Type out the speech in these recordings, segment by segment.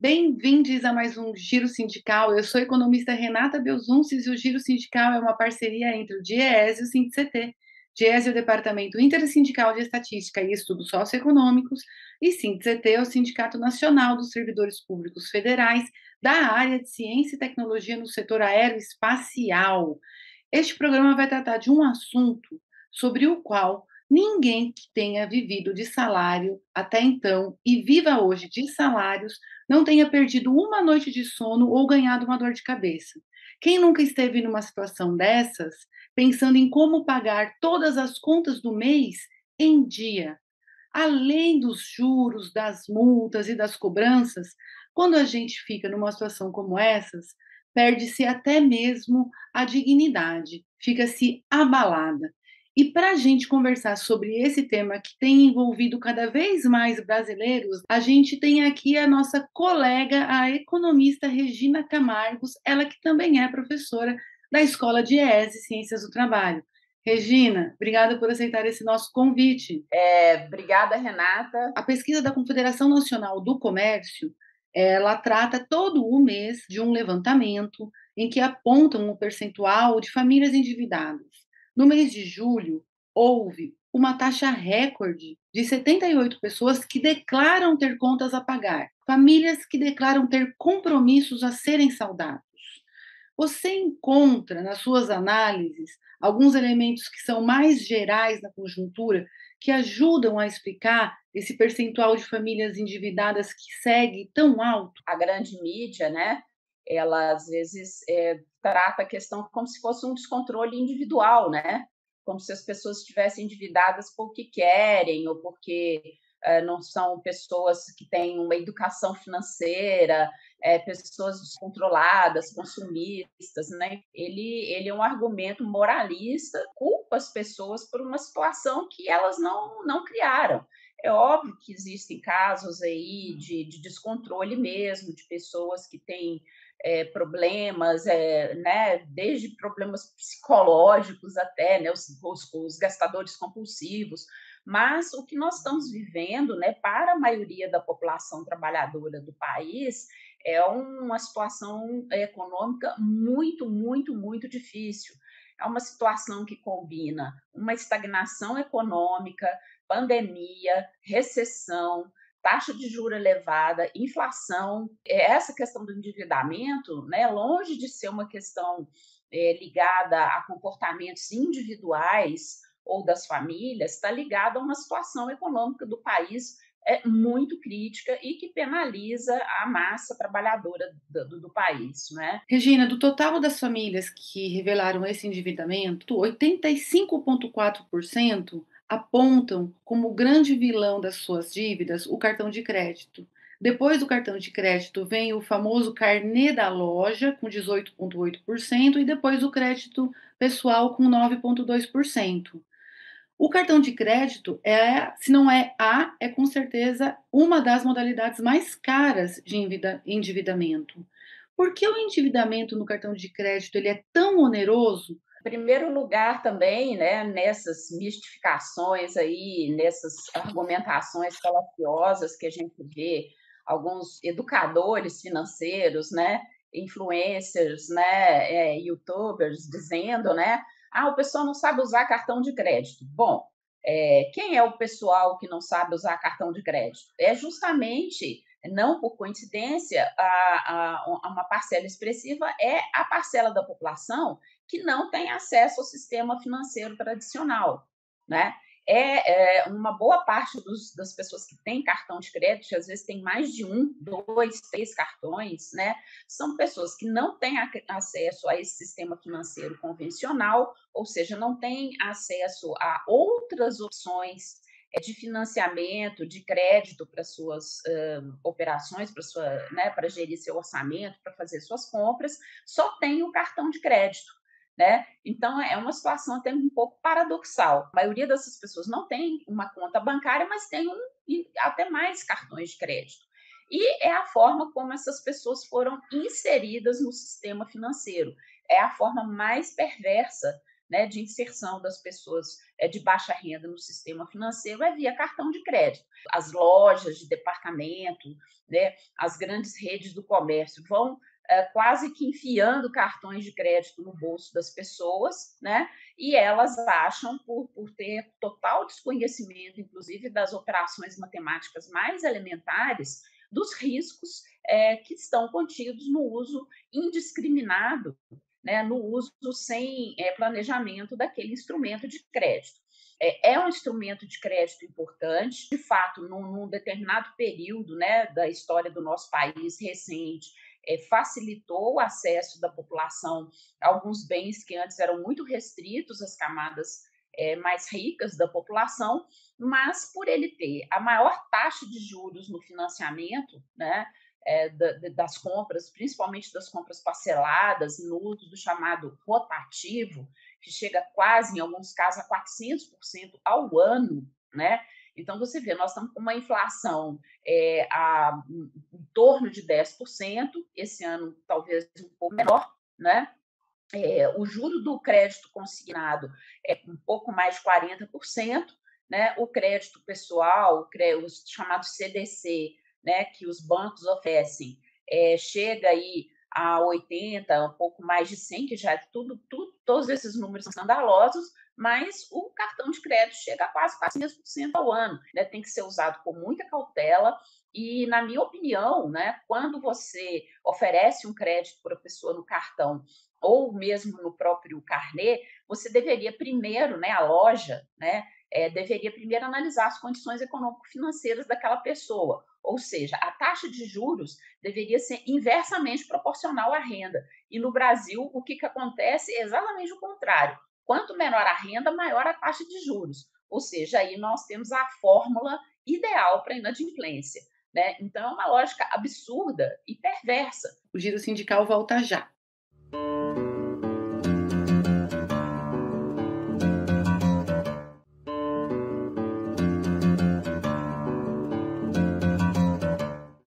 Bem-vindos a mais um Giro Sindical. Eu sou a economista Renata Belzunces e o Giro Sindical é uma parceria entre o DIEESE e o SINDIC-CT. DIEESE é o Departamento Intersindical de Estatística e Estudos Socioeconômicos e SINDIC-CT é o Sindicato Nacional dos Servidores Públicos Federais da área de Ciência e Tecnologia no setor aeroespacial. Este programa vai tratar de um assunto sobre o qual ninguém que tenha vivido de salário até então e viva hoje de salários não tenha perdido uma noite de sono ou ganhado uma dor de cabeça. Quem nunca esteve numa situação dessas, pensando em como pagar todas as contas do mês em dia, além dos juros, das multas e das cobranças, quando a gente fica numa situação como essas, perde-se até mesmo a dignidade, fica-se abalada. E para a gente conversar sobre esse tema que tem envolvido cada vez mais brasileiros, a gente tem aqui a nossa colega, a economista Regina Camargos, ela que também é professora da Escola de ES, Ciências do Trabalho. Regina, obrigada por aceitar esse nosso convite. Obrigada, Renata. A pesquisa da Confederação Nacional do Comércio, ela trata todo o mês de um levantamento em que apontam o percentual de famílias endividadas. No mês de julho, houve uma taxa recorde de 78 pessoas que declaram ter contas a pagar, famílias que declaram ter compromissos a serem saldados. Você encontra nas suas análises alguns elementos que são mais gerais na conjuntura, que ajudam a explicar esse percentual de famílias endividadas que segue tão alto? A grande mídia, né, ela às vezes trata a questão como se fosse um descontrole individual, né? Como se as pessoas estivessem endividadas porque querem ou porque não são pessoas que têm uma educação financeira, pessoas descontroladas, consumistas, né? Ele é um argumento moralista, culpa as pessoas por uma situação que elas não criaram. É óbvio que existem casos aí de descontrole mesmo, de pessoas que têm problemas, né, desde problemas psicológicos até, né, os gastadores compulsivos, mas o que nós estamos vivendo, né, para a maioria da população trabalhadora do país, é uma situação econômica muito, muito, muito difícil. É uma situação que combina uma estagnação econômica, pandemia, recessão, taxa de juros elevada, inflação. Essa questão do endividamento, né, longe de ser uma questão ligada a comportamentos individuais ou das famílias, está ligada a uma situação econômica do país muito crítica e que penaliza a massa trabalhadora do país, né? Regina, do total das famílias que revelaram esse endividamento, 85,4% apontam como grande vilão das suas dívidas o cartão de crédito. Depois do cartão de crédito vem o famoso carnê da loja, com 18,8%, e depois o crédito pessoal, com 9,2%. O cartão de crédito se não é com certeza uma das modalidades mais caras de endividamento. Por que o endividamento no cartão de crédito ele é tão oneroso? Em primeiro lugar também, né, nessas mistificações aí, nessas argumentações falaciosas que a gente vê alguns educadores financeiros, né, influencers, né, youtubers dizendo, né, o pessoal não sabe usar cartão de crédito. Bom, quem é o pessoal que não sabe usar cartão de crédito? É justamente, não por coincidência, uma parcela expressiva é a parcela da população que não tem acesso ao sistema financeiro tradicional, né? Uma boa parte das pessoas que têm cartão de crédito, às vezes tem mais de um, dois, três cartões, né? São pessoas que não têm acesso a esse sistema financeiro convencional, ou seja, não têm acesso a outras opções de financiamento, de crédito para suas operações, para gerir seu orçamento, para fazer suas compras, só tem o cartão de crédito. Né? Então, é uma situação até um pouco paradoxal. A maioria dessas pessoas não tem uma conta bancária, mas tem e até mais cartões de crédito. E é a forma como essas pessoas foram inseridas no sistema financeiro. É a forma mais perversa né, de inserção das pessoas de baixa renda no sistema financeiro é via cartão de crédito. As lojas de departamento, né, as grandes redes do comércio vão quase que enfiando cartões de crédito no bolso das pessoas, né? E elas acham, por ter total desconhecimento, inclusive das operações matemáticas mais elementares, dos riscos que estão contidos no uso indiscriminado, né, no uso sem planejamento daquele instrumento de crédito. É um instrumento de crédito importante, de fato, num determinado período, né, da história do nosso país recente, facilitou o acesso da população a alguns bens que antes eram muito restritos às camadas mais ricas da população, mas por ele ter a maior taxa de juros no financiamento, né, das compras, principalmente das compras parceladas, no uso do chamado rotativo, que chega quase, em alguns casos, a 400% ao ano, né? Então, você vê, nós estamos com uma inflação em torno de 10%, esse ano talvez um pouco menor, né? O juro do crédito consignado é um pouco mais de 40%, né? O crédito pessoal, o chamado CDC, né, que os bancos oferecem, chega aí a 80, um pouco mais de 100, que já é todos esses números são escandalosos, mas o cartão de crédito chega a quase 400% ao ano, né? Tem que ser usado com muita cautela e, na minha opinião, né, quando você oferece um crédito para a pessoa no cartão ou mesmo no próprio carnê, você deveria primeiro, né, a loja, né, deveria primeiro analisar as condições econômico-financeiras daquela pessoa, ou seja, a taxa de juros deveria ser inversamente proporcional à renda. E no Brasil, o que acontece é exatamente o contrário. Quanto menor a renda, maior a taxa de juros. Ou seja, aí nós temos a fórmula ideal para a inadimplência, né? Então, é uma lógica absurda e perversa. O Giro Sindical volta já.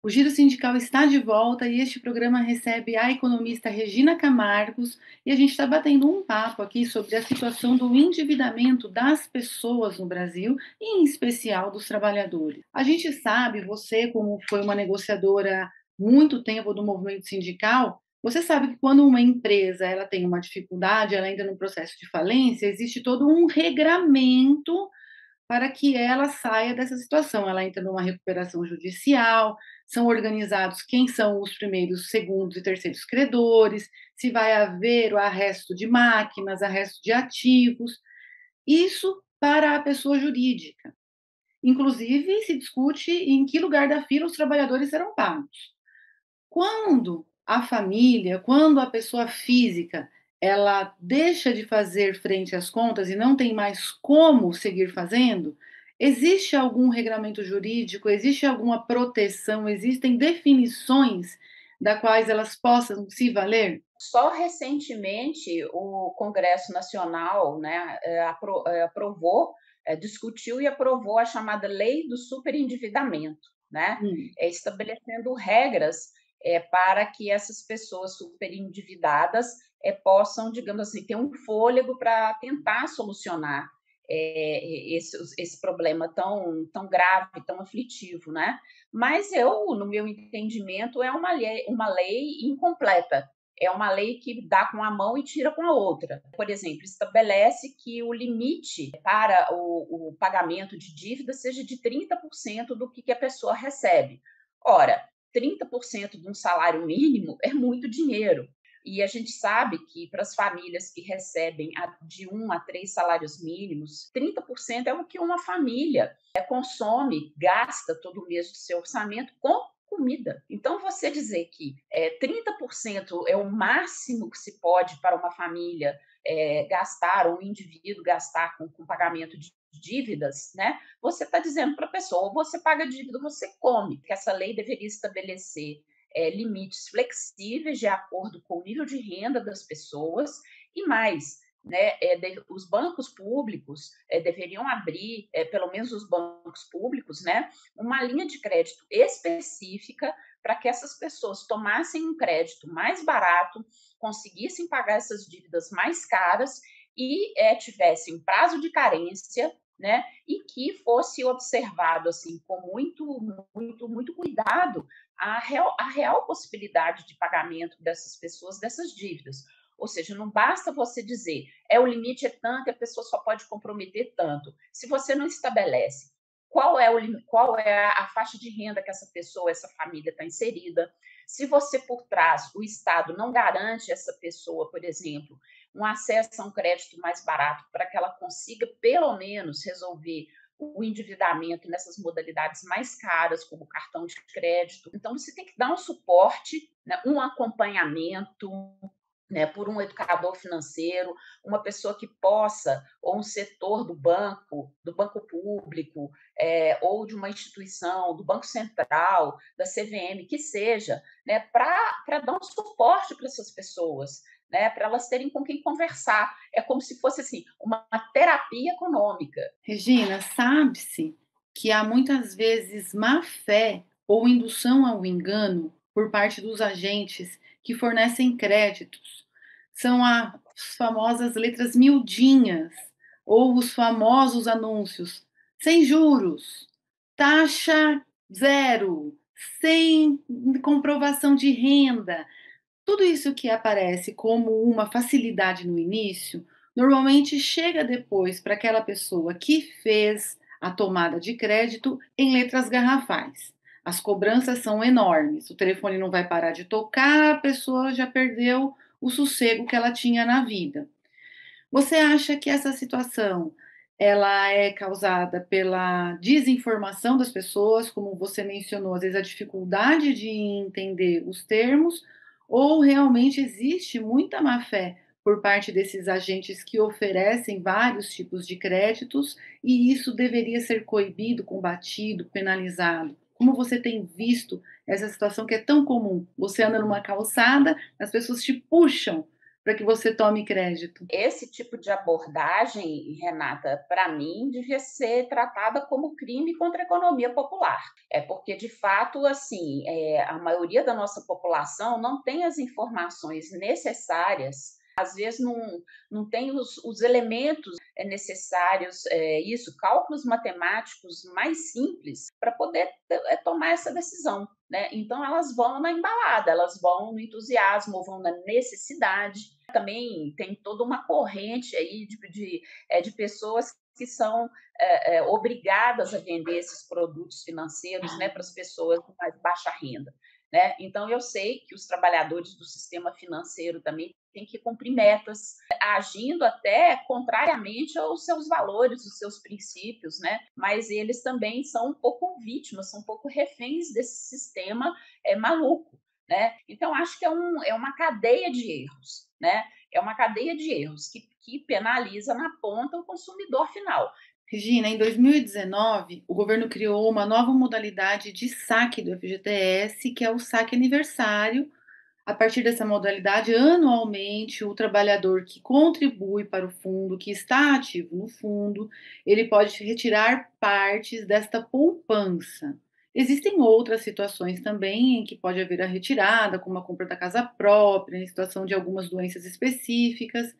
O Giro Sindical está de volta e este programa recebe a economista Regina Camargos e a gente está batendo um papo aqui sobre a situação do endividamento das pessoas no Brasil e, em especial, dos trabalhadores. A gente sabe, você, como foi uma negociadora muito tempo do movimento sindical, você sabe que quando uma empresa ela tem uma dificuldade, ela entra no processo de falência, existe todo um regramento para que ela saia dessa situação. Ela entra numa recuperação judicial, são organizados quem são os primeiros, segundos e terceiros credores, se vai haver o arresto de máquinas, arresto de ativos. Isso para a pessoa jurídica. Inclusive, se discute em que lugar da fila os trabalhadores serão pagos. Quando a família, quando a pessoa física, ela deixa de fazer frente às contas e não tem mais como seguir fazendo, existe algum regramento jurídico, existe alguma proteção, existem definições da quais elas possam se valer? Só recentemente o Congresso Nacional, né, aprovou, discutiu e aprovou a chamada Lei do Superendividamento, né, estabelecendo regras para que essas pessoas superendividadas possam, digamos assim, ter um fôlego para tentar solucionar esse problema tão grave, tão aflitivo, né? Mas no meu entendimento, é uma lei incompleta. É uma lei que dá com a mão e tira com a outra. Por exemplo, estabelece que o limite para o pagamento de dívida seja de 30% do que a pessoa recebe. Ora, 30% de um salário mínimo é muito dinheiro. E a gente sabe que para as famílias que recebem de 1 a 3 salários mínimos, 30% é o que uma família consome, gasta todo mês do seu orçamento com comida. Então, você dizer que 30% é o máximo que se pode para uma família gastar, ou um indivíduo gastar com pagamento de dívidas, né? Você está dizendo para a pessoa, ou você paga dívida, ou você come. Que essa lei deveria estabelecer limites flexíveis de acordo com o nível de renda das pessoas e mais, né, os bancos públicos deveriam abrir, pelo menos os bancos públicos, né, uma linha de crédito específica para que essas pessoas tomassem um crédito mais barato, conseguissem pagar essas dívidas mais caras e tivesse um prazo de carência, né, e que fosse observado assim com muito cuidado a real possibilidade de pagamento dessas pessoas dessas dívidas. Ou seja, não basta você dizer o limite é tanto e a pessoa só pode comprometer tanto. Se você não estabelece qual é a faixa de renda que essa pessoa, essa família está inserida, se você por trás, o Estado não garante a essa pessoa, por exemplo, um acesso a um crédito mais barato para que ela consiga, pelo menos, resolver o endividamento nessas modalidades mais caras, como o cartão de crédito. Então, você tem que dar um suporte, né, um acompanhamento, né, por um educador financeiro, uma pessoa que possa, ou um setor do banco público, ou de uma instituição, do Banco Central, da CVM, que seja, né, para dar um suporte para essas pessoas, né, para elas terem com quem conversar. É como se fosse assim, uma terapia econômica. Regina, sabe-se que há muitas vezes má fé ou indução ao engano por parte dos agentes que fornecem créditos. São as famosas letras miudinhas ou os famosos anúncios sem juros, taxa zero, sem comprovação de renda. Tudo isso que aparece como uma facilidade no início, normalmente chega depois para aquela pessoa que fez a tomada de crédito em letras garrafais. As cobranças são enormes, o telefone não vai parar de tocar, a pessoa já perdeu o sossego que ela tinha na vida. Você acha que essa situação ela é causada pela desinformação das pessoas, como você mencionou, às vezes a dificuldade de entender os termos, ou realmente existe muita má-fé por parte desses agentes que oferecem vários tipos de créditos e isso deveria ser coibido, combatido, penalizado? Como você tem visto essa situação que é tão comum? Você anda numa calçada, as pessoas te puxam para que você tome crédito. Esse tipo de abordagem, Renata, para mim, devia ser tratada como crime contra a economia popular. É porque, de fato, assim, a maioria da nossa população não tem as informações necessárias, às vezes não tem os elementos necessários, isso, cálculos matemáticos mais simples para poder tomar essa decisão. Né? Então, elas vão na embalada, elas vão no entusiasmo, vão na necessidade. Também tem toda uma corrente aí de pessoas que são obrigadas a vender esses produtos financeiros, né, para as pessoas de mais baixa renda. Né? Então, eu sei que os trabalhadores do sistema financeiro também têm que cumprir metas, agindo até contrariamente aos seus valores, aos seus princípios, né? Mas eles também são um pouco vítimas, são um pouco reféns desse sistema maluco. Né? Então, acho que é uma cadeia de erros, né? É uma cadeia de erros que penaliza na ponta o consumidor final. Regina, em 2019, o governo criou uma nova modalidade de saque do FGTS, que é o saque aniversário. A partir dessa modalidade, anualmente, o trabalhador que contribui para o fundo, que está ativo no fundo, ele pode retirar partes desta poupança. Existem outras situações também em que pode haver a retirada, como a compra da casa própria, em situação de algumas doenças específicas.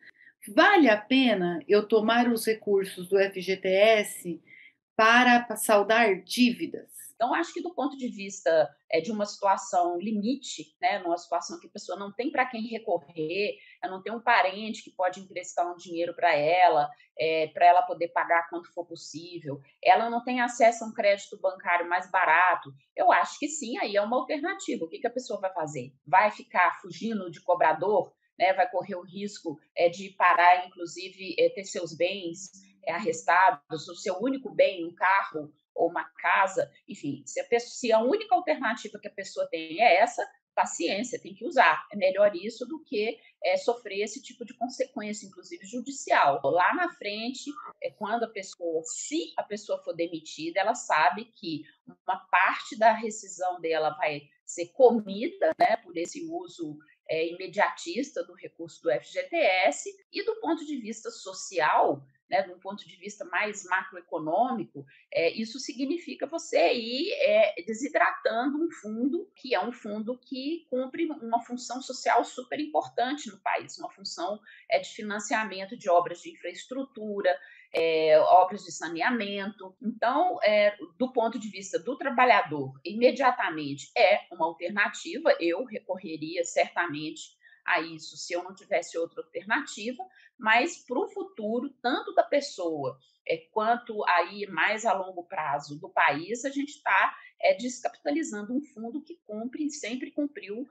Vale a pena eu tomar os recursos do FGTS para saldar dívidas? Então, acho que do ponto de vista de uma situação limite, né, numa situação que a pessoa não tem para quem recorrer, ela não tem um parente que pode emprestar um dinheiro para ela poder pagar quando for possível, ela não tem acesso a um crédito bancário mais barato, eu acho que sim, aí é uma alternativa. O que a pessoa vai fazer? Vai ficar fugindo de cobrador? Né, vai correr o risco de parar, inclusive, ter seus bens arrestados, o seu único bem, um carro ou uma casa, enfim, se a única alternativa que a pessoa tem é essa, paciência, tem que usar. É melhor isso do que sofrer esse tipo de consequência, inclusive judicial. Lá na frente, se a pessoa for demitida, ela sabe que uma parte da rescisão dela vai ser comida, né, por esse uso imediatista do recurso do FGTS, e do ponto de vista social, né, de um ponto de vista mais macroeconômico, isso significa você ir desidratando um fundo que é um fundo que cumpre uma função social super importante no país, uma função de financiamento de obras de infraestrutura, obras de saneamento. Então, do ponto de vista do trabalhador, imediatamente é uma alternativa, eu recorreria certamente a isso se eu não tivesse outra alternativa, mas para o futuro, tanto da pessoa quanto aí mais a longo prazo do país, a gente está descapitalizando um fundo que cumpre, sempre cumpriu,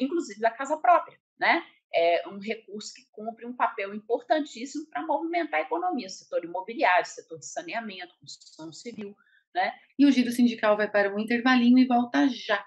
inclusive da casa própria, né? É um recurso que cumpre um papel importantíssimo para movimentar a economia, setor imobiliário, setor de saneamento, construção civil, né? E o Giro Sindical vai para um intervalinho e volta já.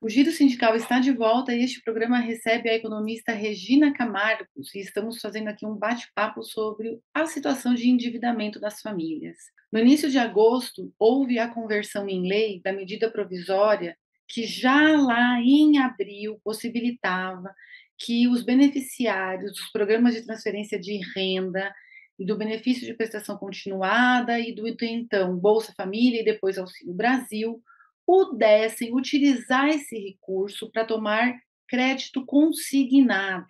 O Giro Sindical está de volta e este programa recebe a economista Regina Camargos e estamos fazendo aqui um bate-papo sobre a situação de endividamento das famílias. No início de agosto, houve a conversão em lei da medida provisória que já lá em abril possibilitava que os beneficiários dos programas de transferência de renda e do benefício de prestação continuada e do então Bolsa Família e depois Auxílio Brasil pudessem utilizar esse recurso para tomar crédito consignado,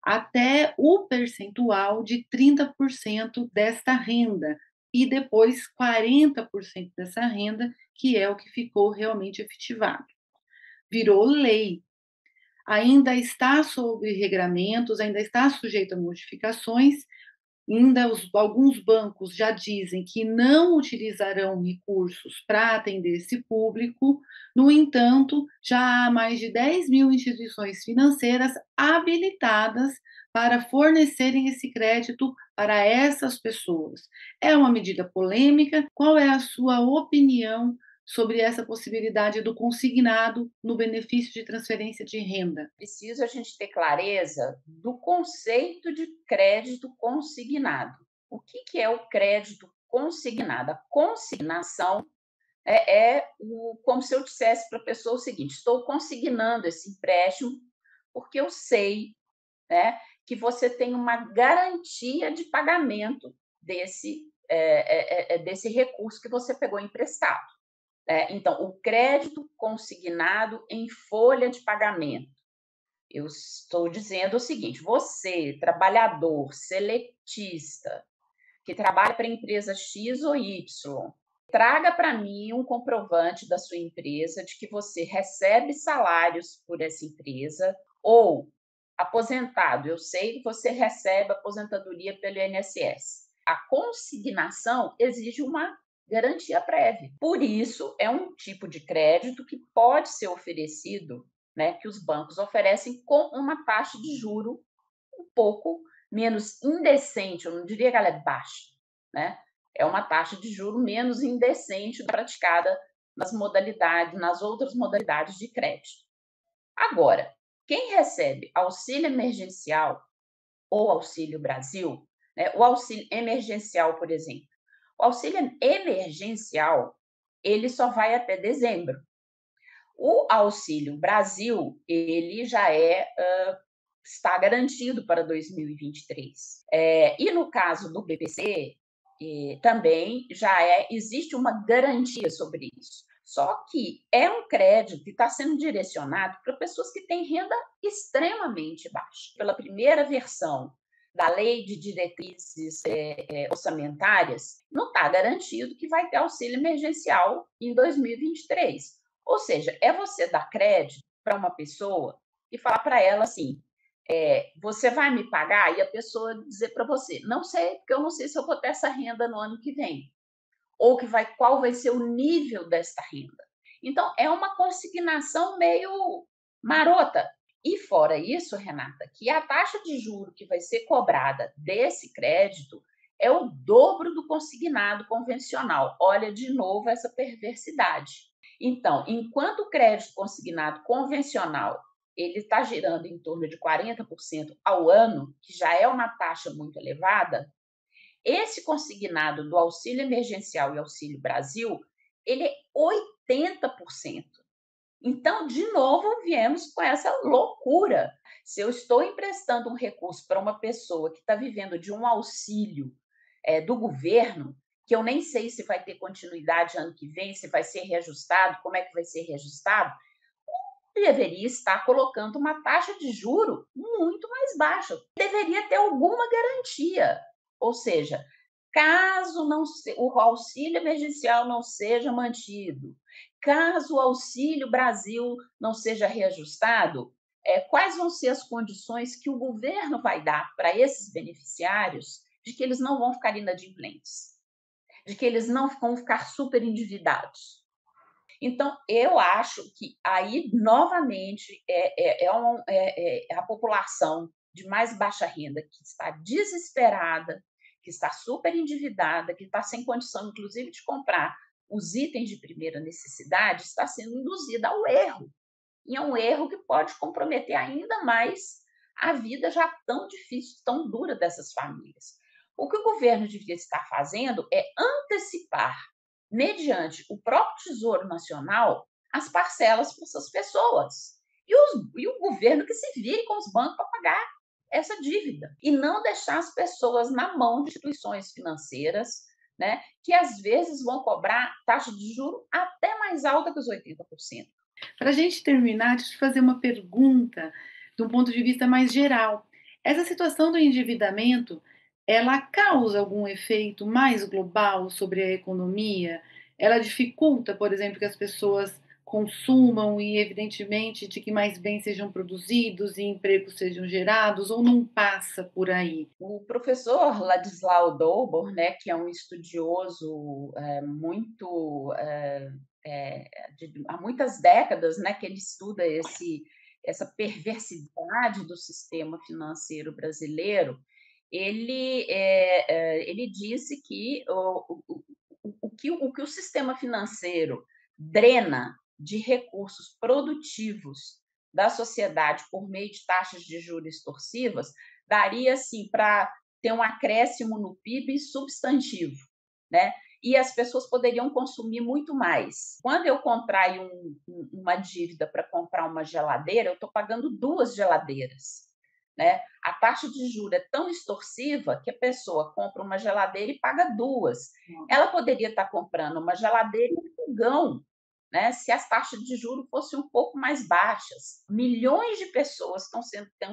até o percentual de 30% desta renda, e depois 40% dessa renda, que é o que ficou realmente efetivado. Virou lei. Ainda está sob regramentos, ainda está sujeito a modificações, ainda alguns bancos já dizem que não utilizarão recursos para atender esse público, no entanto, já há mais de 10 mil instituições financeiras habilitadas para fornecerem esse crédito para essas pessoas. É uma medida polêmica. Qual é a sua opinião sobre essa possibilidade do consignado no benefício de transferência de renda? Preciso a gente ter clareza do conceito de crédito consignado. O que é o crédito consignado? A consignação como se eu dissesse para a pessoa o seguinte: estou consignando esse empréstimo porque eu sei, né, que você tem uma garantia de pagamento desse recurso que você pegou emprestado. Então, o crédito consignado em folha de pagamento. Eu estou dizendo o seguinte: você, trabalhador, seletista, que trabalha para a empresa X ou Y, traga para mim um comprovante da sua empresa de que você recebe salários por essa empresa, ou aposentado, eu sei que você recebe aposentadoria pelo INSS. A consignação exige uma garantia prévia. Por isso, é um tipo de crédito que pode ser oferecido, né, que os bancos oferecem com uma taxa de juro um pouco menos indecente, eu não diria que ela é baixa, né? É uma taxa de juro menos indecente praticada nas outras modalidades de crédito. Agora, quem recebe auxílio emergencial ou auxílio Brasil, né, o auxílio emergencial, por exemplo, o auxílio emergencial, ele só vai até dezembro. O Auxílio Brasil, ele já está garantido para 2023. E no caso do BPC, também existe uma garantia sobre isso. Só que é um crédito que está sendo direcionado para pessoas que têm renda extremamente baixa. Pela primeira versão da Lei de Diretrizes Orçamentárias, não está garantido que vai ter auxílio emergencial em 2023. Ou seja, é você dar crédito para uma pessoa e falar para ela assim: você vai me pagar? E a pessoa dizer para você: não sei, porque eu não sei se eu vou ter essa renda no ano que vem. Ou qual vai ser o nível desta renda. Então, é uma consignação meio marota. E fora isso, Renata, que a taxa de juro que vai ser cobrada desse crédito é o dobro do consignado convencional. Olha de novo essa perversidade. Então, enquanto o crédito consignado convencional ele está girando em torno de 40% ao ano, que já é uma taxa muito elevada, esse consignado do Auxílio Emergencial e Auxílio Brasil, ele é 80%. Então, de novo, viemos com essa loucura. Se eu estou emprestando um recurso para uma pessoa que está vivendo de um auxílio do governo, que eu nem sei se vai ter continuidade ano que vem, se vai ser reajustado, como é que vai ser reajustado, deveria estar colocando uma taxa de juro muito mais baixa. Deveria ter alguma garantia. Ou seja, caso não o auxílio emergencial não seja mantido, caso o Auxílio Brasil não seja reajustado, quais vão ser as condições que o governo vai dar para esses beneficiários de que eles não vão ficar inadimplentes, de que eles não vão ficar super endividados. Então, eu acho que aí, novamente, a população de mais baixa renda que está desesperada, que está super endividada, que está sem condição, inclusive, de comprar os itens de primeira necessidade, está sendo induzida ao erro. E é um erro que pode comprometer ainda mais a vida já tão difícil, tão dura dessas famílias. O que o governo devia estar fazendo é antecipar, mediante o próprio Tesouro Nacional, as parcelas para essas pessoas. E o governo que se vire com os bancos para pagar essa dívida. E não deixar as pessoas na mão de instituições financeiras, né, que às vezes vão cobrar taxa de juro até mais alta que os 80%. Para a gente terminar, deixa eu te fazer uma pergunta de um ponto de vista mais geral. Essa situação do endividamento, ela causa algum efeito mais global sobre a economia? Ela dificulta, por exemplo, que as pessoas consumam e, evidentemente, de que mais bens sejam produzidos e empregos sejam gerados, ou não passa por aí? O professor Ladislau Dobor, né, que é um estudioso muito há muitas décadas, né, que ele estuda essa perversidade do sistema financeiro brasileiro, ele disse que o que o sistema financeiro drena de recursos produtivos da sociedade por meio de taxas de juros extorsivas daria assim para ter um acréscimo no PIB substantivo, né? E as pessoas poderiam consumir muito mais. Quando eu contraio uma dívida para comprar uma geladeira, eu estou pagando 2 geladeiras, né? A taxa de juros é tão extorsiva que a pessoa compra uma geladeira e paga 2. Ela poderia estar comprando uma geladeira e um fogão, né, se as taxas de juros fossem um pouco mais baixas. Milhões de pessoas estão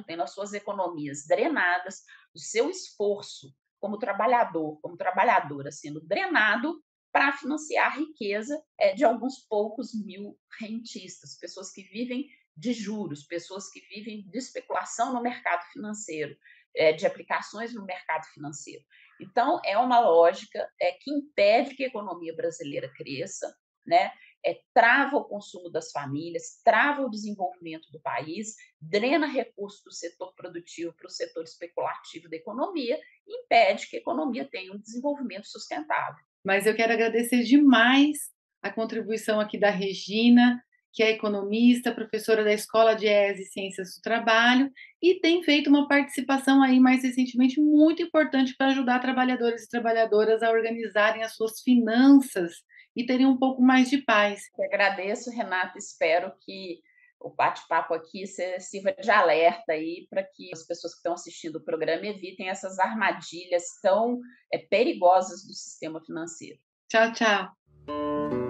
tendo as suas economias drenadas, o seu esforço como trabalhador, como trabalhadora, sendo drenado para financiar a riqueza de alguns poucos mil rentistas, pessoas que vivem de juros, pessoas que vivem de especulação no mercado financeiro, de aplicações no mercado financeiro. Então, é uma lógica que impede que a economia brasileira cresça, né? Trava o consumo das famílias, trava o desenvolvimento do país, drena recursos do setor produtivo para o setor especulativo da economia e impede que a economia tenha um desenvolvimento sustentável. Mas eu quero agradecer demais a contribuição aqui da Regina, que é economista, professora da Escola de ES e Ciências do Trabalho, e tem feito uma participação aí mais recentemente muito importante para ajudar trabalhadores e trabalhadoras a organizarem as suas finanças e terem um pouco mais de paz. Eu agradeço, Renata, espero que o bate-papo aqui sirva de alerta aí para que as pessoas que estão assistindo o programa evitem essas armadilhas tão perigosas do sistema financeiro. Tchau, tchau.